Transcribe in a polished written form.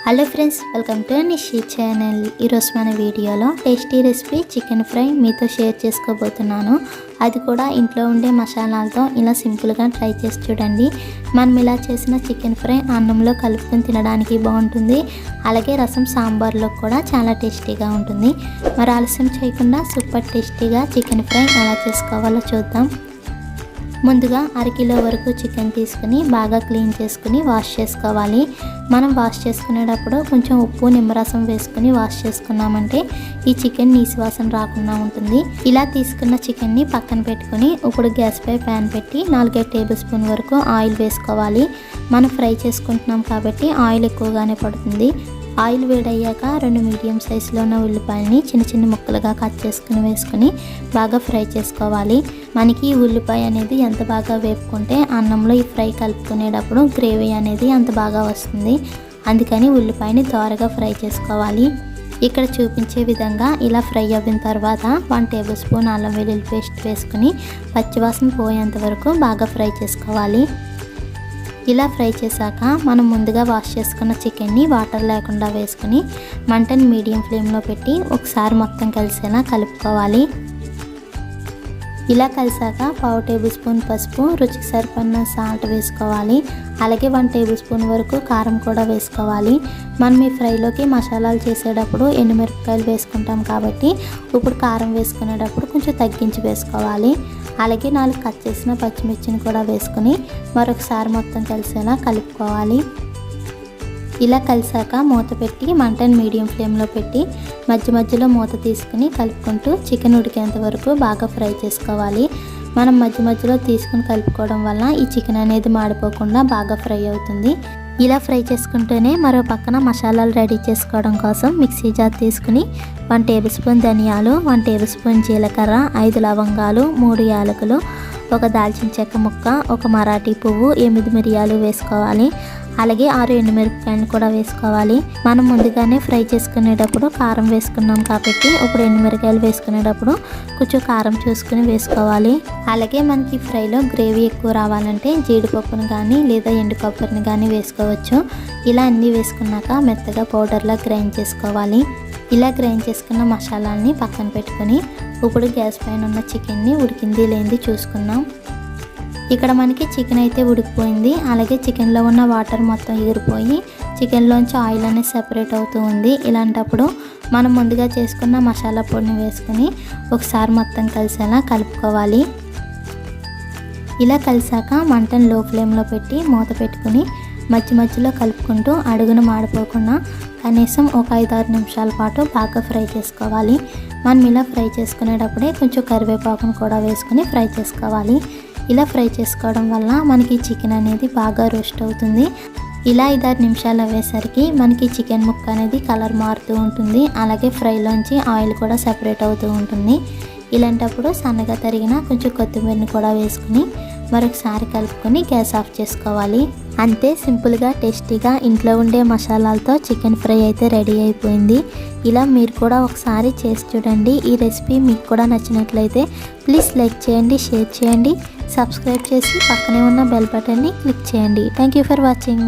Hello friends, welcome to Nishi channel. ఈరోజు మన వీడియోలో టేస్టీ రెసిపీ చికెన్ ఫ్రై మీతో షేర్ చేసుకోబోతున్నాను. అది కూడా ఇంట్లో ఉండే మసాలాలతో ఇలా సింపుల్గా ట్రై చేసి చూడండి. మనం ఇలా చేసిన చికెన్ ఫ్రై అన్నంలో కలుపుకొని తినడానికి బాగుంటుంది. అలాగే రసం సాంబార్లో కూడా చాలా టేస్టీగా ఉంటుంది. మరి ఆలస్యం చేయకుండా సూపర్ టేస్టీగా చికెన్ ఫ్రై ఎలా చేసుకోవాలో చూద్దాం. ముందుగా అరకిలో వరకు చికెన్ తీసుకుని బాగా క్లీన్ చేసుకుని వాష్ చేసుకోవాలి. మనం వాష్ చేసుకునేటప్పుడు కొంచెం ఉప్పు నిమ్మరసం వేసుకుని వాష్ చేసుకున్నామంటే ఈ చికెన్ నీసు వాసన రాకుండా ఉంటుంది. ఇలా తీసుకున్న చికెన్ని పక్కన పెట్టుకుని ఇప్పుడు గ్యాస్పై ప్యాన్ పెట్టి 4 టేబుల్ స్పూన్ వరకు ఆయిల్ వేసుకోవాలి. మనం ఫ్రై చేసుకుంటున్నాం కాబట్టి ఆయిల్ ఎక్కువగానే పడుతుంది. ఆయిల్ వేడయ్యాక 2 మీడియం సైజులో ఉన్న ఉల్లిపాయలని చిన్న చిన్న ముక్కలుగా కట్ చేసుకుని వేసుకుని బాగా ఫ్రై చేసుకోవాలి. మనకి ఈ ఉల్లిపాయ అనేది ఎంత బాగా వేపుకుంటే అన్నంలో ఈ ఫ్రై కలుపుకునేటప్పుడు గ్రేవీ అనేది అంత బాగా వస్తుంది. అందుకని ఉల్లిపాయని త్వరగా ఫ్రై చేసుకోవాలి. ఇక్కడ చూపించే విధంగా ఇలా ఫ్రై అయిన తర్వాత 1 టేబుల్ స్పూన్ అల్లం వెల్లుల్లి పేస్ట్ వేసుకుని పచ్చివాసన పోయేంత వరకు బాగా ఫ్రై చేసుకోవాలి. ఇలా ఫ్రై చేశాక మనం ముందుగా వాష్ చేసుకున్న చికెన్ని వాటర్ లేకుండా వేసుకుని మంటని మీడియం ఫ్లేమ్లో పెట్టి ఒకసారి మొత్తం కలిసేలా కలుపుకోవాలి. ఇలా కలిసాక 1/2 టేబుల్ స్పూన్ పసుపు, రుచికి సరిపడిన సాల్ట్ వేసుకోవాలి. అలాగే 1 టేబుల్ స్పూన్ వరకు కారం కూడా వేసుకోవాలి. మనం ఈ ఫ్రైలోకి మసాలాలు చేసేటప్పుడు ఎండుమిరపకాయలు వేసుకుంటాం కాబట్టి ఇప్పుడు కారం వేసుకునేటప్పుడు కొంచెం తగ్గించి వేసుకోవాలి. అలాగే 4 కట్ చేసిన పచ్చిమిర్చిని కూడా వేసుకుని మరొకసారి మొత్తం కలిసేలా కలుపుకోవాలి. ఇలా కలిసాక మూత పెట్టి మంటని మీడియం ఫ్లేమ్లో పెట్టి మధ్యలో మూత తీసుకుని కలుపుకుంటూ చికెన్ ఉడికేంత వరకు బాగా ఫ్రై చేసుకోవాలి. మనం మధ్యలో తీసుకుని కలుపుకోవడం వల్ల ఈ చికెన్ అనేది మాడిపోకుండా బాగా ఫ్రై అవుతుంది. ఇలా ఫ్రై చేసుకుంటూనే మరో పక్కన మసాలాలు రెడీ చేసుకోవడం కోసం మిక్సీ జార్ తీసుకుని 1 టేబుల్ స్పూన్ ధనియాలు, 1 టేబుల్ స్పూన్ జీలకర్ర, 5 లవంగాలు, 3 యాలకులు, 1 దాల్చిన చెక్క ముక్క, 1 మరాఠీ పువ్వు, 8 మిరియాలు వేసుకోవాలి. అలాగే 6 ఎండుమిరపకాయలు కూడా వేసుకోవాలి. మనం ముందుగానే ఫ్రై చేసుకునేటప్పుడు కారం వేసుకున్నాం కాబట్టి ఇప్పుడు ఎండుమిరపకాయలు వేసుకునేటప్పుడు కొంచెం కారం చూసుకుని వేసుకోవాలి. అలాగే మనకి ఫ్రైలో గ్రేవీ ఎక్కువ రావాలంటే జీడిపప్పును కానీ లేదా ఎండు కొబ్బరిని కానీ వేసుకోవచ్చు. ఇలా అన్నీ వేసుకున్నాక మెత్తగా పౌడర్లా గ్రైండ్ చేసుకోవాలి. ఇలా గ్రైండ్ చేసుకున్న మసాలాలని పక్కన పెట్టుకుని ఇప్పుడు గ్యాస్ పైన ఉన్న చికెన్ని ఉడికింది లేనిది చూసుకుందాం. ఇక్కడ మనకి చికెన్ అయితే ఉడికిపోయింది. అలాగే చికెన్లో ఉన్న వాటర్ మొత్తం ఎగిరిపోయి చికెన్లోంచి ఆయిల్ అనేది సెపరేట్ అవుతూ ఉంది. ఇలాంటప్పుడు మనం ముందుగా చేసుకున్న మసాలా పొడిని వేసుకుని ఒకసారి మొత్తం కలిసేలా కలుపుకోవాలి. ఇలా కలిసాక మంటను లో ఫ్లేమ్లో పెట్టి మూత పెట్టుకుని మధ్యలో కలుపుకుంటూ అడుగున మాడిపోకుండా కనీసం ఒక 5-6 నిమిషాల పాటు బాగా ఫ్రై చేసుకోవాలి. మనం ఇలా ఫ్రై చేసుకునేటప్పుడే కొంచెం కరివేపాకును కూడా వేసుకుని ఫ్రై చేసుకోవాలి. ఇలా ఫ్రై చేసుకోవడం వల్ల మనకి చికెన్ అనేది బాగా రోస్ట్ అవుతుంది. ఇలా 5-6 నిమిషాలు అయ్యేసరికి మనకి చికెన్ ముక్క అనేది కలర్ మారుతూ ఉంటుంది. అలాగే ఫ్రైలోంచి ఆయిల్ కూడా సెపరేట్ అవుతూ ఉంటుంది. ఇలాంటప్పుడు సన్నగా తరిగిన కొంచెం కొత్తిమీరని కూడా వేసుకుని మరొకసారి కలుపుకొని గ్యాస్ ఆఫ్ చేసుకోవాలి. అంతే, సింపుల్గా టేస్టీగా ఇంట్లో ఉండే మసాలాలతో చికెన్ ఫ్రై అయితే రెడీ అయిపోయింది. ఇలా మీరు కూడా ఒకసారి చేసి చూడండి. ఈ రెసిపీ మీకు కూడా నచ్చినట్లయితే ప్లీజ్ లైక్ చేయండి, షేర్ చేయండి, సబ్స్క్రైబ్ చేసి పక్కనే ఉన్న బెల్ బటన్ని క్లిక్ చేయండి. Thank you for watching.